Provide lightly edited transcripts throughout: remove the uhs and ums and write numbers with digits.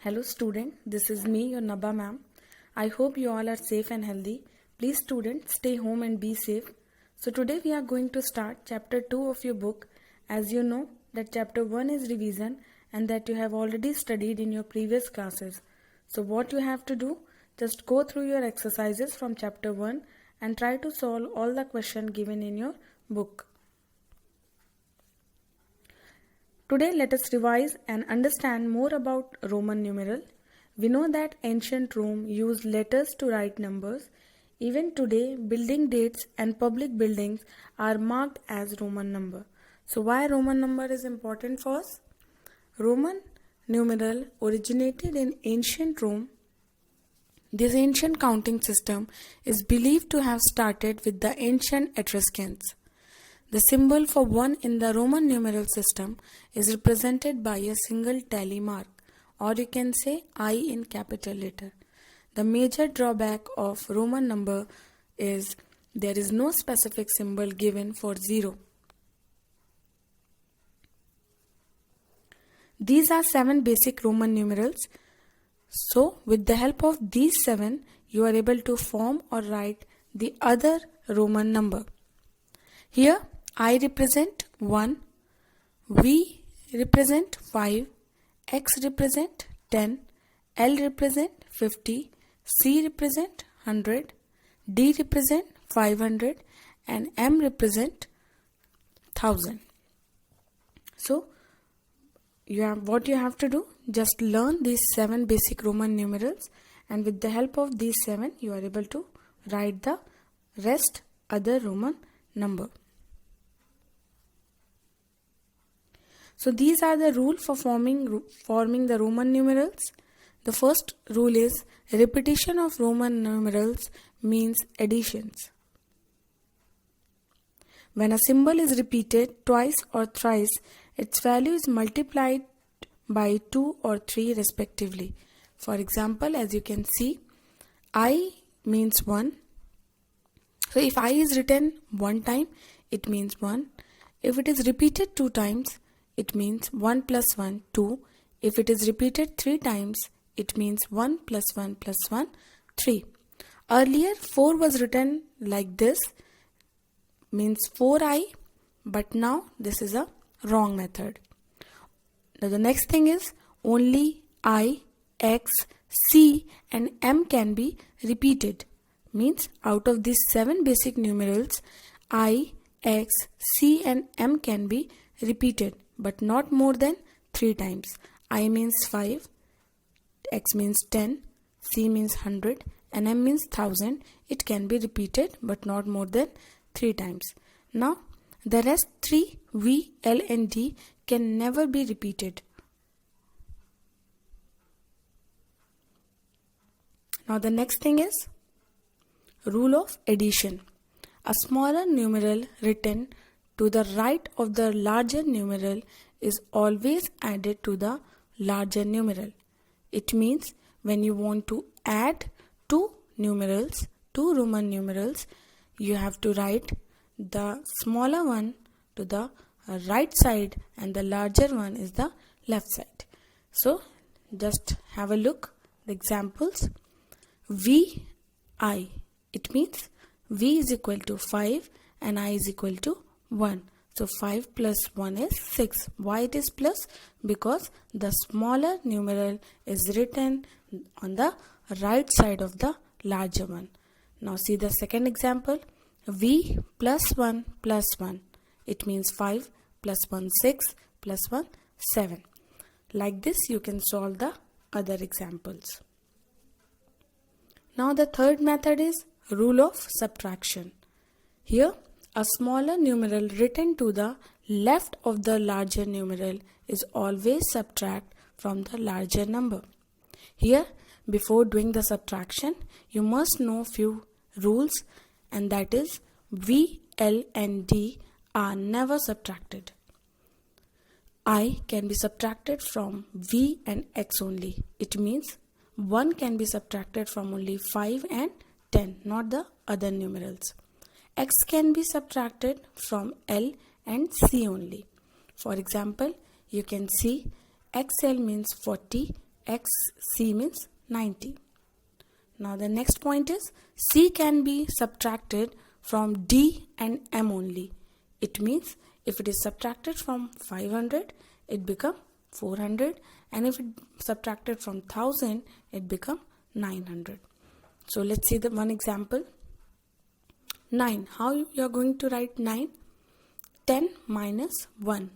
Hello student, this is me, your Nabha ma'am. I hope you all are safe and healthy. Please student, stay home and be safe. So today we are going to start chapter 2 of your book. As you know that chapter 1 is revision and that you have already studied in your previous classes. So what you have to do, just go through your exercises from chapter 1 and try to solve all the questions given in your book. Today let us revise and understand more about Roman numeral. We know that ancient Rome used letters to write numbers. Even today, building dates and public buildings are marked as Roman number. So why Roman number is important for us? Roman numeral originated in ancient Rome. This ancient counting system is believed to have started with the ancient Etruscans. The symbol for 1 in the Roman numeral system is represented by a single tally mark, or you can say I in capital letter. The major drawback of Roman number is there is no specific symbol given for 0. These are 7 basic Roman numerals. So, with the help of these 7, you are able to form or write the other Roman number. Here, I represent 1, V represent 5, X represent 10, L represent 50, C represent 100, D represent 500 and M represent 1000. So, what you have to do, just learn these 7 basic Roman numerals, and with the help of these 7 you are able to write the rest other Roman number. So these are the rules for forming the Roman numerals. The first rule is repetition of Roman numerals means additions. When a symbol is repeated twice or thrice, its value is multiplied by 2 or 3 respectively. For example, as you can see, I means 1. So if I is written 1 time, it means 1. If it is repeated 2 times, it means 1 plus 1, 2. If it is repeated 3 times, it means 1 plus 1 plus 1, 3. Earlier, 4 was written like this, means 4i, but now this is a wrong method. Now the next thing is only I, X, C and M can be repeated. Means out of these 7 basic numerals, I, X, C and M can be repeated, but not more than 3 times. I means 5, X means 10, C means 100 and M means 1000. It can be repeated but not more than 3 times. Now the rest 3, V, L and D can never be repeated. Now the next thing is rule of addition. A smaller numeral written to the right of the larger numeral is always added to the larger numeral. It means when you want to add 2 Roman numerals, you have to write the smaller one to the right side and the larger one is the left side. So just have a look the examples. V, I. It means V is equal to 5 and I is equal to 1. So 5 plus 1 is 6. Why it is plus? Because the smaller numeral is written on the right side of the larger one. Now see the second example. V plus 1 plus 1. It means 5 plus 1 6 plus 1 7. Like this you can solve the other examples. Now the third method is rule of subtraction. Here a smaller numeral written to the left of the larger numeral is always subtract from the larger number. Here, before doing the subtraction, you must know few rules, and that is V, L and D are never subtracted. I can be subtracted from V and X only. It means 1 can be subtracted from only 5 and 10, not the other numerals. X can be subtracted from L and C only. For example, you can see XL means 40, XC means 90. Now the next point is C can be subtracted from D and M only. It means if it is subtracted from 500, it become 400, and if it subtracted from 1000, it become 900. So let's see the one example. 9. How you are going to write 9? 10 minus 1.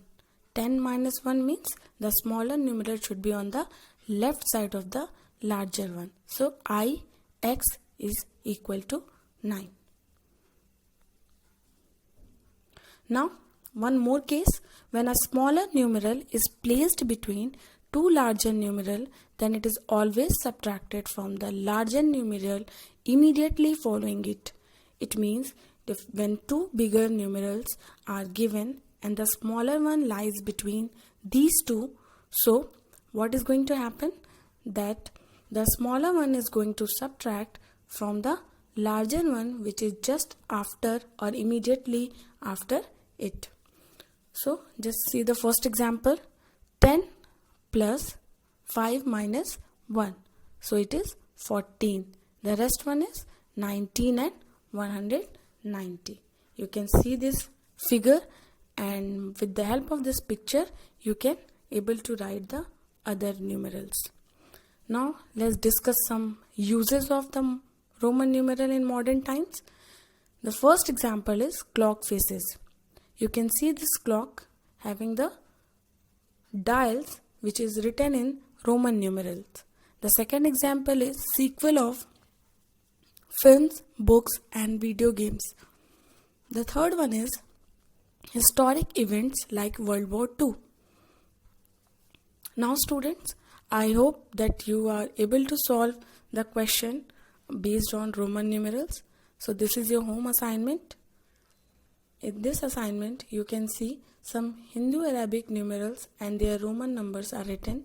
10 minus 1 means the smaller numeral should be on the left side of the larger one. So Ix is equal to 9. Now one more case, when a smaller numeral is placed between two larger numeral, then it is always subtracted from the larger numeral immediately following it. It means when two bigger numerals are given and the smaller one lies between these two, so what is going to happen? That the smaller one is going to subtract from the larger one which is just after or immediately after it. So just see the first example. 10 plus 5 minus 1. So it is 14. The rest one is 19 and 190. You can see this figure, and with the help of this picture you can able to write the other numerals. Now let's discuss some uses of the Roman numeral in modern times. The first example is clock faces. You can see this clock having the dials which is written in Roman numerals. The second example is sequel of films, books and video games. The third one is historic events like World War II. Now students, I hope that you are able to solve the question based on Roman numerals. So this is your home assignment. In this assignment, you can see some Hindu Arabic numerals and their Roman numbers are written.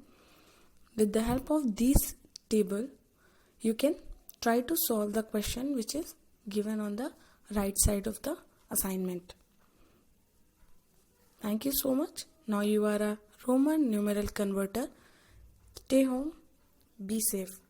With the help of these table, you can try to solve the question which is given on the right side of the assignment. Thank you so much. Now you are a Roman numeral converter. Stay home. Be safe.